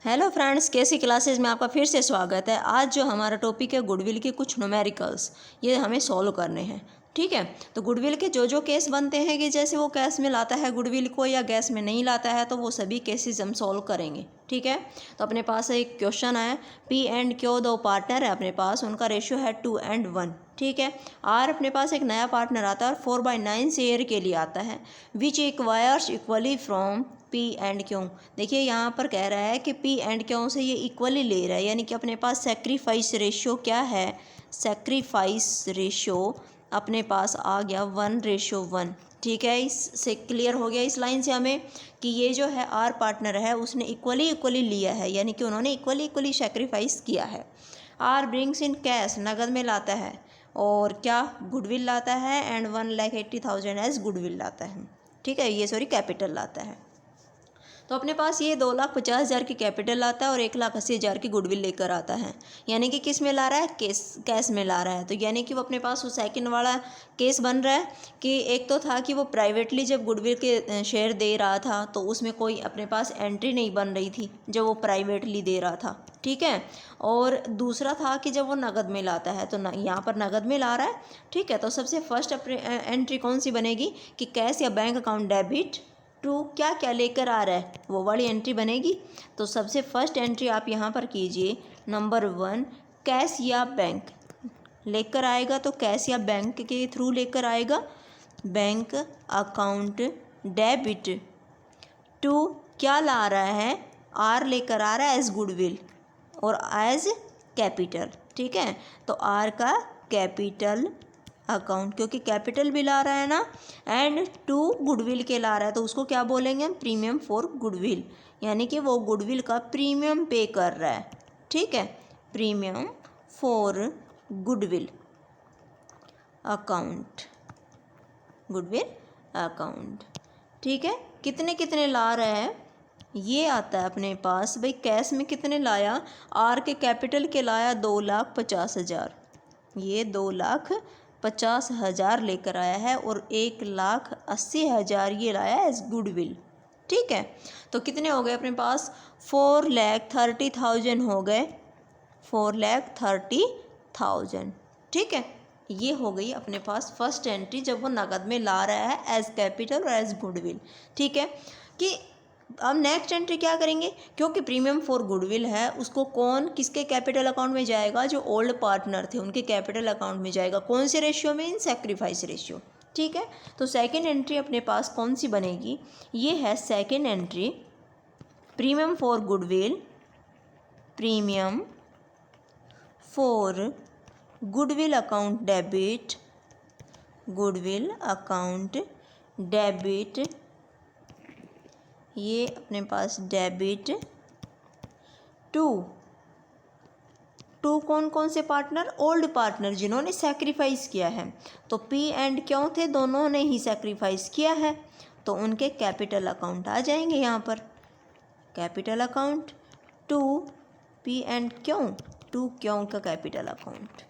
Hello friends, कैसी classes में आपका फिर से स्वागत है। आज जो हमारा टॉपिक है गुडविल के कुछ न्यूमेरिकल्स, ये हमें सॉल्व करने हैं। ठीक है, तो गुडविल के जो केस बनते हैं कि जैसे वो कैश में लाता है गुडविल को या गैस में नहीं लाता है, तो वो सभी केसेस हम सॉल्व करेंगे। ठीक है, तो अपने पास एक क्वेश्चन है, पी एंड क्यू दो पार्टनर है अपने पास, उनका रेशियो है 2:1। ठीक है, आर अपने पास एक नया पार्टनर आता है और 4/9 शेयर के लिए आता है, which acquires equally from P and Q. देखिए यहाँ पर कह रहा है कि पी एंड क्यू से ये इक्वली ले रहा है, यानी कि अपने पास सेक्रीफाइस रेशियो क्या है, सेक्रीफाइस रेशियो अपने पास आ गया 1:1। ठीक है, इससे क्लियर हो गया इस लाइन से हमें कि ये जो है आर पार्टनर है उसने इक्वली लिया है, यानी कि उन्होंने इक्वली सेक्रीफाइस किया है। आर ब्रिंग्स इन कैश, नगद में लाता है, और क्या गुडविल लाता है, एंड 1,80,000 एज गुडविल लाता है। ठीक है, ये कैपिटल लाता है। तो अपने पास ये 2,50,000 की कैपिटल आता है और 1,80,000 की गुडविल लेकर आता है, यानी कि किस में ला रहा है, कैश में ला रहा है। तो यानी कि वो अपने पास वो सेकंड वाला केस बन रहा है कि एक तो था कि वो प्राइवेटली जब गुडविल के शेयर दे रहा था तो उसमें कोई अपने पास एंट्री नहीं बन रही थी जब वो प्राइवेटली दे रहा था। ठीक है, और दूसरा था कि जब वो नगद में लाता है, तो यहाँ पर नगद में ला रहा है। ठीक है, तो सबसे फर्स्ट एंट्री कौन सी बनेगी कि कैश या बैंक अकाउंट डेबिट टू क्या क्या लेकर आ रहा है, वो वाली एंट्री बनेगी। तो सबसे फर्स्ट एंट्री आप यहाँ पर कीजिए, नंबर 1 कैश या बैंक लेकर आएगा, तो कैश या बैंक के थ्रू लेकर आएगा, बैंक अकाउंट डेबिट टू क्या ला रहा है, आर लेकर आ रहा है एज गुडविल और एज कैपिटल। ठीक है, तो आर का कैपिटल अकाउंट, क्योंकि कैपिटल भी ला रहा है ना, एंड टू गुडविल के ला रहा है, तो उसको क्या बोलेंगे हम, प्रीमियम फॉर गुडविल, यानी कि वो गुडविल का प्रीमियम पे कर रहा है। ठीक है, premium for goodwill account, goodwill account. ठीक है, कितने कितने ला रहा है, ये आता है अपने पास भाई, कैश में कितने लाया, आर के कैपिटल के लाया 2,50,000, ये 2,50,000 लेकर आया है, और 1,80,000 ये लाया एज गुडविल। ठीक है, तो कितने हो गए अपने पास, 4,30,000 हो गए, 4,30,000। ठीक है, ये हो गई अपने पास फर्स्ट एंट्री जब वो नगद में ला रहा है एज कैपिटल और एज गुडविल। ठीक है, कि अब नेक्स्ट एंट्री क्या करेंगे, क्योंकि प्रीमियम फॉर गुडविल है, उसको कौन किसके कैपिटल अकाउंट में जाएगा, जो ओल्ड पार्टनर थे उनके कैपिटल अकाउंट में जाएगा, कौन से रेशियो में, इन सेक्रीफाइस रेशियो। ठीक है, तो सेकंड एंट्री अपने पास कौन सी बनेगी, ये है second entry, premium for goodwill, premium for goodwill account debit, goodwill account debit, ये अपने पास डेबिट टू कौन कौन से पार्टनर, ओल्ड पार्टनर जिन्होंने सेक्रीफाइस किया है, तो पी एंड क्यों थे, दोनों ने ही सेक्रीफाइस किया है, तो उनके कैपिटल अकाउंट आ जाएंगे यहाँ पर, capital account to P and Q, to Q का कैपिटल अकाउंट,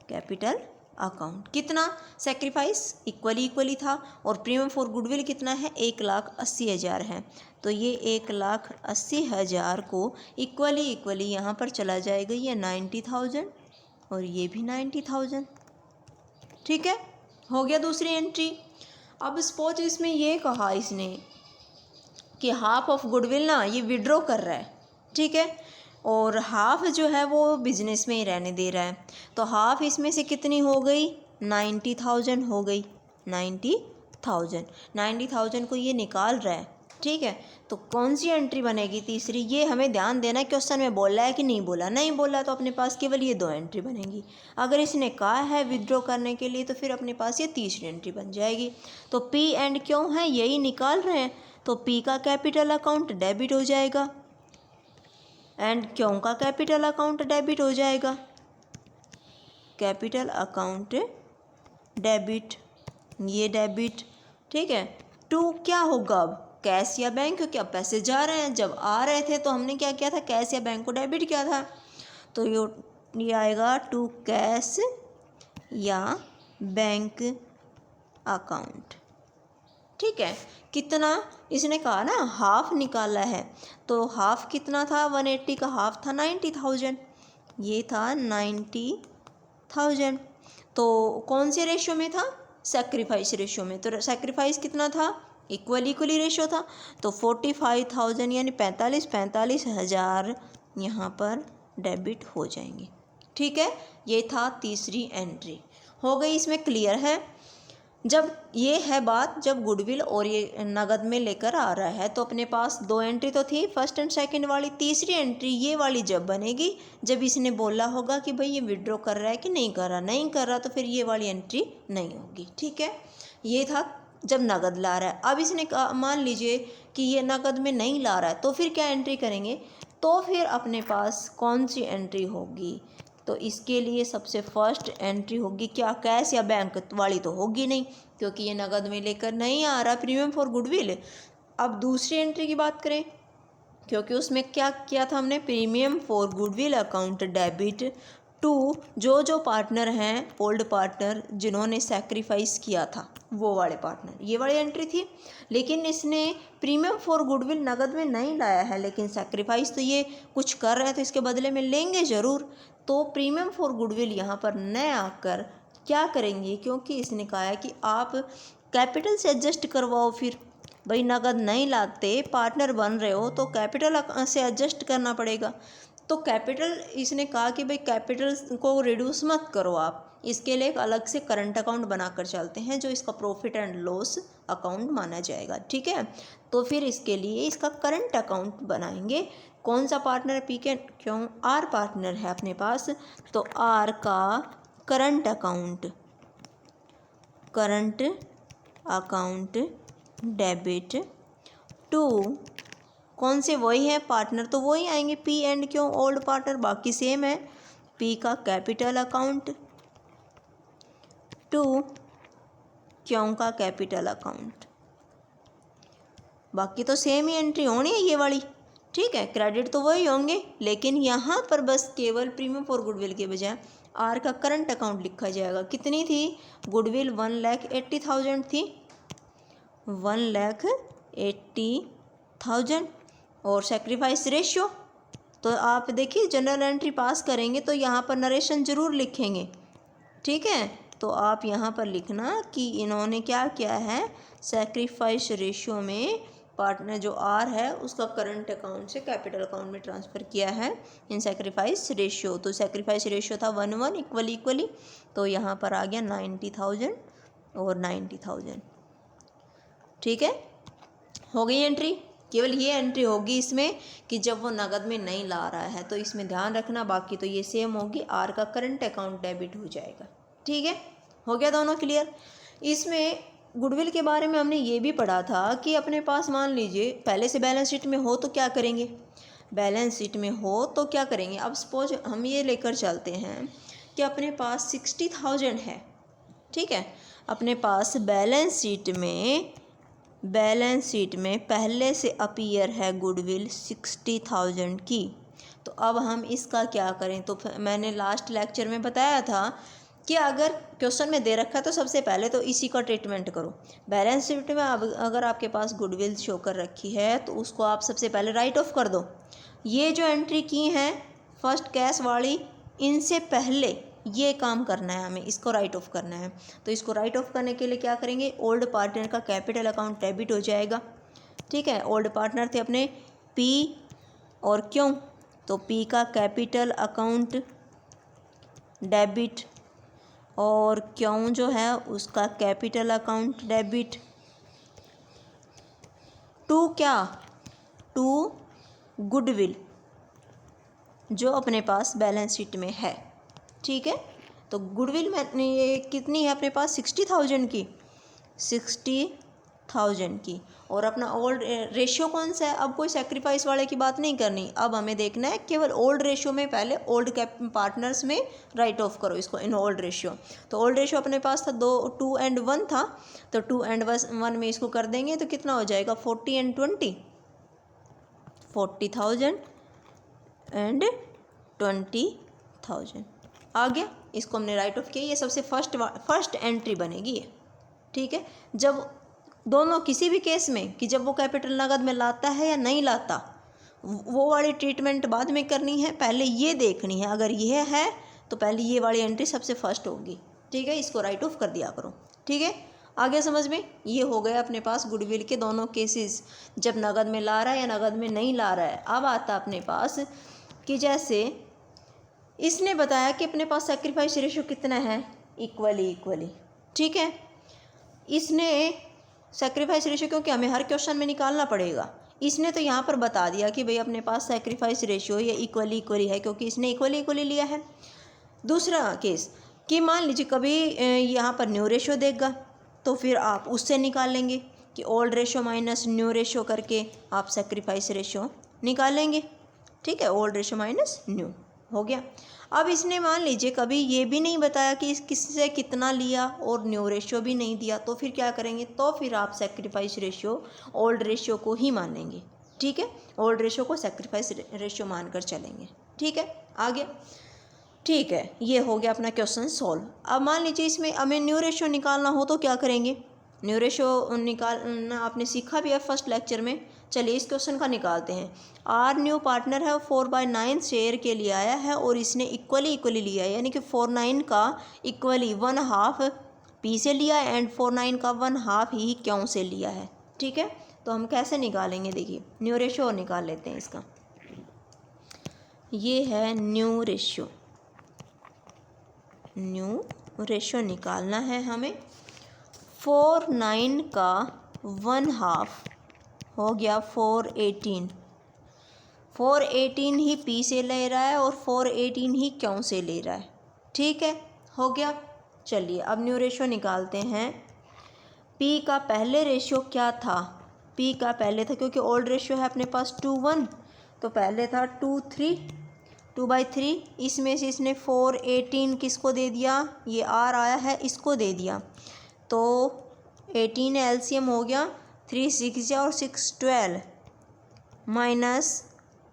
कैपिटल अकाउंट कितना सेक्रीफाइस इक्वली था, और प्रीमियम फॉर गुडविल कितना है, 1,80,000 है, तो ये 1,80,000 को इक्वली यहाँ पर चला जाएगा, ये 90,000 और ये भी 90,000। ठीक है, हो गया दूसरी एंट्री। अब सपोज इसमें ये कहा इसने कि हाफ ऑफ गुडविल ना ये विड्रॉ कर रहा है। ठीक है, और हाफ जो है वो बिजनेस में ही रहने दे रहा है, तो हाफ इसमें से कितनी हो गई, 90,000 हो गई, 90,000 को ये निकाल रहा है। ठीक है, तो कौन सी एंट्री बनेगी तीसरी, ये हमें ध्यान देना, क्वेश्चन में बोला है कि नहीं बोला, नहीं बोला तो अपने पास केवल ये 2 एंट्री बनेगी। अगर इसने कहा है विड्रॉ करने के लिए तो फिर अपने पास ये तीसरी एंट्री बन जाएगी। तो पी एंड क्यों है यही निकाल रहे हैं, तो पी का कैपिटल अकाउंट डेबिट हो जाएगा एंड क्यों का कैपिटल अकाउंट डेबिट हो जाएगा, कैपिटल अकाउंट डेबिट, ये डेबिट। ठीक है, टू क्या होगा अब, कैश या बैंक, क्योंकि अब पैसे जा रहे हैं, जब आ रहे थे तो हमने क्या किया था, कैश या बैंक को डेबिट किया था, तो ये आएगा टू कैश या बैंक अकाउंट। ठीक है। कितना इसने कहा ना, हाफ निकाला है, तो हाफ कितना था, 180 का हाफ था 90,000, ये था 90,000। तो कौन से रेशियो में था, सेक्रीफाइस रेशियो में। तो सेक्रीफाइस कितना था, इक्वली रेशियो था। तो 45,000 यानी 45,000 यहाँ पर डेबिट हो जाएंगे। ठीक है, ये था तीसरी एंट्री। हो गई, इसमें क्लियर है। जब ये है बात, जब गुडविल और ये नगद में लेकर आ रहा है, तो अपने पास दो एंट्री तो थी, फर्स्ट एंड सेकंड वाली। तीसरी एंट्री ये वाली जब बनेगी, जब इसने बोला होगा कि भाई ये विड्रॉ कर रहा है कि नहीं कर रहा, नहीं कर रहा तो फिर ये वाली एंट्री नहीं होगी। ठीक है, ये था जब नगद ला रहा है। अब इसने मान लीजिए कि ये नगद में नहीं ला रहा है, तो फिर क्या एंट्री करेंगे, तो फिर अपने पास कौन सी एंट्री होगी, तो इसके लिए सबसे फर्स्ट एंट्री होगी क्या, कैश या बैंक वाली तो होगी नहीं, क्योंकि ये नगद में लेकर नहीं आ रहा, प्रीमियम फॉर गुडविल। अब दूसरी एंट्री की बात करें, क्योंकि उसमें क्या किया था हमने, premium for goodwill account debit to जो पार्टनर हैं, ओल्ड पार्टनर जिन्होंने सेक्रीफाइस किया था, वो वाले पार्टनर, ये वाली एंट्री थी। लेकिन इसने प्रीमियम फॉर गुडविल नगद में नहीं लाया है, लेकिन सेक्रीफाइस तो ये कुछ कर रहे हैं, तो इसके बदले में लेंगे ज़रूर। तो प्रीमियम फॉर गुडविल यहाँ पर न आकर क्या करेंगे, क्योंकि इसने कहा है कि आप कैपिटल से एडजस्ट करवाओ। फिर भाई नगद नहीं लाते, पार्टनर बन रहे हो, तो कैपिटल से एडजस्ट करना पड़ेगा। तो कैपिटल इसने कहा कि भाई कैपिटल को रिड्यूस मत करो आप, इसके लिए एक अलग से करंट अकाउंट बनाकर चलते हैं, जो इसका प्रॉफिट एंड लॉस अकाउंट माना जाएगा। ठीक है, तो फिर इसके लिए इसका करंट अकाउंट बनाएंगे। कौन सा पार्टनर, पी के क्यों, आर पार्टनर है अपने पास, तो आर का करंट अकाउंट डेबिट टू, कौन से, वही है पार्टनर तो वही आएंगे, पी एंड क्यों, ओल्ड पार्टनर बाकी सेम है। पी का कैपिटल अकाउंट टू क्यों का कैपिटल अकाउंट, बाकी तो सेम ही एंट्री होनी है ये वाली। ठीक है, क्रेडिट तो वही होंगे, लेकिन यहाँ पर बस केवल प्रीमियम फॉर गुडविल के बजाय आर का करंट अकाउंट लिखा जाएगा। कितनी थी गुडविल, 1,80,000 थी, 1,80,000। और सेक्रीफाइस रेशियो, तो आप देखिए जनरल एंट्री पास करेंगे तो यहाँ पर नरेशन ज़रूर लिखेंगे। ठीक है, तो आप यहाँ पर लिखना कि इन्होंने क्या किया है, सेक्रीफाइस रेशियो में पार्टनर जो आर है उसका करंट अकाउंट से कैपिटल अकाउंट में ट्रांसफ़र किया है इन सेक्रीफाइस रेशियो। तो सेक्रीफाइस रेशियो था 1:1 इक्वली, तो यहाँ पर आ गया 90,000 और 90,000। ठीक है, हो गई एंट्री। केवल ये एंट्री होगी इसमें कि जब वो नगद में नहीं ला रहा है, तो इसमें ध्यान रखना, बाकी तो ये सेम होगी, आर का करंट अकाउंट डेबिट हो जाएगा। ठीक है, हो गया दोनों क्लियर। इसमें गुडविल के बारे में हमने ये भी पढ़ा था कि अपने पास मान लीजिए पहले से बैलेंस शीट में हो तो क्या करेंगे, बैलेंस शीट में हो तो क्या करेंगे। अब सपोज हम ये लेकर चलते हैं कि अपने पास 60,000 है। ठीक है, अपने पास बैलेंस शीट में पहले से अपीयर है गुडविल 60,000 की। तो अब हम इसका क्या करें, तो मैंने लास्ट लेक्चर में बताया था कि अगर क्वेश्चन में दे रखा है तो सबसे पहले तो इसी का ट्रीटमेंट करो। बैलेंस शीट में अगर आपके पास गुडविल शो कर रखी है तो उसको आप सबसे पहले राइट ऑफ कर दो। ये जो एंट्री की हैं फर्स्ट कैश वाली, इनसे पहले ये काम करना है हमें, इसको राइट ऑफ करना है। तो इसको राइट ऑफ करने के लिए क्या करेंगे, ओल्ड पार्टनर का कैपिटल अकाउंट डेबिट हो जाएगा। ठीक है, ओल्ड पार्टनर थे अपने पी और क्यों, तो पी का कैपिटल अकाउंट डेबिट और क्यों जो है उसका कैपिटल अकाउंट डेबिट टू क्या, टू गुडविल जो अपने पास बैलेंस शीट में है। ठीक है, तो गुडविल में ये कितनी है अपने पास, 60,000 की, 60,000 की। और अपना ओल्ड रेशियो कौन सा है, अब कोई सेक्रीफाइस वाले की बात नहीं करनी, अब हमें देखना है केवल ओल्ड रेशियो में, पहले ओल्ड पार्टनर्स में राइट ऑफ करो इसको इन ओल्ड रेशियो। तो ओल्ड रेशियो अपने पास था 2 and 1 था, तो 2 and 1 में इसको कर देंगे तो कितना हो जाएगा, 40 and 20, 40,000 and 20,000 आ गया। इसको हमने राइट ऑफ किया, ये सबसे फर्स्ट एंट्री बनेगी ये। ठीक है, जब दोनों किसी भी केस में कि जब वो कैपिटल नगद में लाता है या नहीं लाता, वो वाली ट्रीटमेंट बाद में करनी है, पहले ये देखनी है। अगर ये है तो पहले ये वाली एंट्री सबसे फर्स्ट होगी, ठीक है। इसको राइट ऑफ कर दिया करो, ठीक है। आगे समझ में, ये हो गया अपने पास गुडविल के दोनों केसेस, जब नगद में ला रहा है या नगद में नहीं ला रहा है। अब आता अपने पास कि जैसे इसने बताया कि अपने पास सेक्रीफाइस रेशियो कितना है, इक्वली, ठीक है। इसने सेक्रीफाइस रेशियो, क्योंकि हमें हर क्वेश्चन में निकालना पड़ेगा, इसने तो यहाँ पर बता दिया कि भाई अपने पास सेक्रीफाइस रेशियो ये इक्वली है, क्योंकि इसने इक्वली लिया है। दूसरा केस कि मान लीजिए कभी यहाँ पर न्यू रेशियो देगा, तो फिर आप उससे निकाल लेंगे कि old ratio minus new ratio करके आप सेक्रीफाइस रेशियो निकालेंगे, ठीक है। ओल्ड रेशियो माइनस न्यू हो गया। अब इसने मान लीजिए कभी ये भी नहीं बताया कि किससे कितना लिया और न्यू रेशियो भी नहीं दिया, तो फिर क्या करेंगे, तो फिर आप सेक्रीफाइस रेशियो ओल्ड रेशियो को ही मानेंगे, ठीक है। ओल्ड रेशियो को सेक्रीफाइस रेशियो मानकर चलेंगे, ठीक है। आगे, ठीक है, ये हो गया अपना क्वेश्चन सॉल्व। अब मान लीजिए इसमें हमें न्यू रेशियो निकालना हो तो क्या करेंगे, न्यू रेशियो निकालना आपने सीखा भी है फर्स्ट लेक्चर में। चलिए इस क्वेश्चन का निकालते हैं। आर न्यू पार्टनर है, 4/9 शेयर के लिए आया है और इसने इक्वली लिया है, यानी कि 4/9 का इक्वली 1/2 पी से लिया है एंड 4/9 का 1/2 ही क्यों से लिया है, ठीक है। तो हम कैसे निकालेंगे, देखिए न्यू रेशियो निकाल लेते हैं इसका। ये है न्यू रेशियो निकालना है हमें। 4/9 का 1/2 हो गया 418 ही पी से ले रहा है और 418 ही क्यों से ले रहा है, ठीक है, हो गया। चलिए अब न्यू रेशियो निकालते हैं। पी का पहले रेशियो क्या था, पी का पहले था, क्योंकि ओल्ड रेशियो है अपने पास 2:1, तो पहले था 2/3, इसमें से इसने 418 किसको दे दिया, ये आर आया है, इसको दे दिया, तो 18 एलसीएम हो गया 3 6 और 6 12 माइनस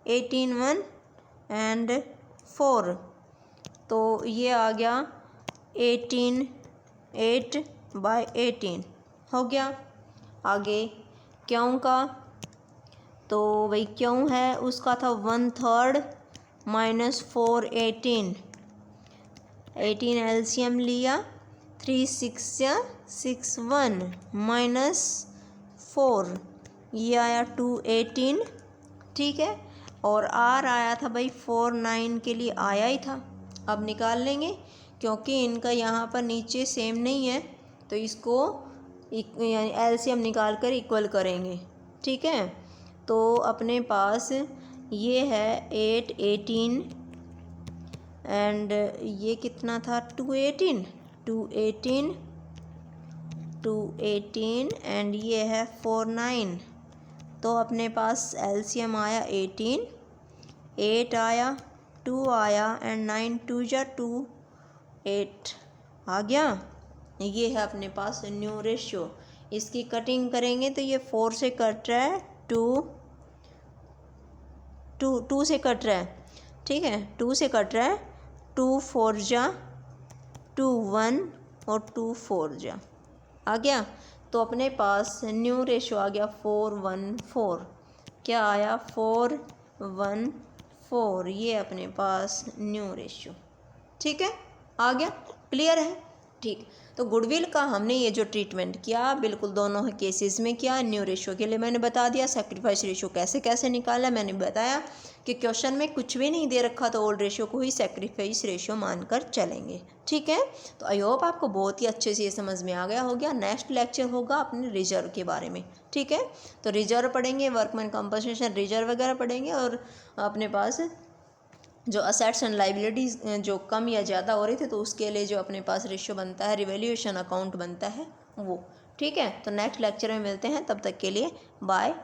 18 1 एंड 4, तो ये आ गया 18 8/18 हो गया। आगे क्यों का, तो भाई क्यों है उसका था 1/3 माइनस 418 एलसीएम लिया, 3 6 1 माइनस 4, ये आया 218, ठीक है। और आर आया था भाई 4/9 के लिए आया ही था। अब निकाल लेंगे, क्योंकि इनका यहाँ पर नीचे सेम नहीं है, तो इसको यानी एलसीएम निकाल कर इक्वल करेंगे, ठीक है। तो अपने पास ये है 818 एंड ये कितना था 218 एंड ये है 4/9, तो अपने पास एलसीएम आया 18, 8 आया, 2 आया एंड 9 2 जा 2 8 आ गया। ये है अपने पास न्यू रेशियो। इसकी कटिंग करेंगे तो ये 4 से कट रहा है, 2 से कट रहा है, ठीक है, 2 से कट रहा है, 2 4 जा 2 1 और 2 4 जा आ गया। तो अपने पास न्यू रेशियो आ गया 414, क्या आया 414, ये अपने पास न्यू रेशियो, ठीक है, आ गया, क्लियर है, ठीक। तो गुडविल का हमने ये जो ट्रीटमेंट किया बिल्कुल दोनों केसेस में किया। न्यू रेशियो के लिए मैंने बता दिया, सेक्रीफाइस रेशियो कैसे कैसे निकाला मैंने बताया कि क्वेश्चन में कुछ भी नहीं दे रखा तो ओल्ड रेशियो को ही सेक्रीफाइस रेशियो मानकर चलेंगे, ठीक है। तो आई होप आपको बहुत ही अच्छे से ये समझ में आ गया होगा। नेक्स्ट लेक्चर होगा अपने रिजर्व के बारे में, ठीक है। तो रिजर्व पढ़ेंगे, वर्कमैन कंपनसेशन रिजर्व वगैरह पढ़ेंगे, और अपने पास जो असेट्स एंड लाइबिलिटीज़ जो कम या ज़्यादा हो रहे थे तो उसके लिए जो अपने पास रेशियो बनता है, रिवैल्यूएशन अकाउंट बनता है वो, ठीक है। तो नेक्स्ट लेक्चर में मिलते हैं, तब तक के लिए बाय।